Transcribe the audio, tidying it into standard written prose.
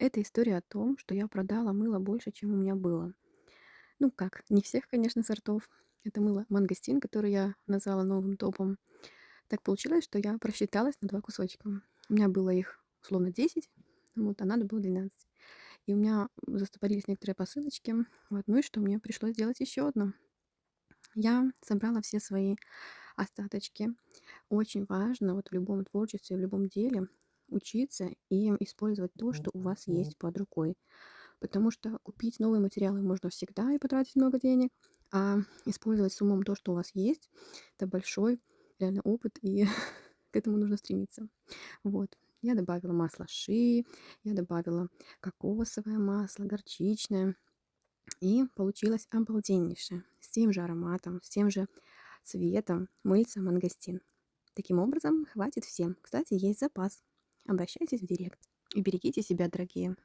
Это история о том, что я продала мыло больше, чем у меня было. Ну как, не всех, конечно, сортов. Это мыло мангостин, которое я назвала новым топом. Так получилось, что я просчиталась на 2 кусочка. У меня было их условно 10, вот, а надо было 12. И у меня застопорились некоторые посылочки. Вот, ну и что, мне пришлось сделать еще одну. Я собрала все свои остаточки. Очень важно вот в любом творчестве, в любом деле учиться и использовать то, что у вас есть под рукой. Потому что купить новые материалы можно всегда и потратить много денег, а использовать с умом то, что у вас есть, это большой реально опыт, и к этому нужно стремиться. Вот. Я добавила масло ши, я добавила кокосовое масло, горчичное, и получилось обалденнейшее. С тем же ароматом, с тем же цветом мыльца мангостин. Таким образом, хватит всем. Кстати, есть запас. Обращайтесь в директ. И берегите себя, дорогие.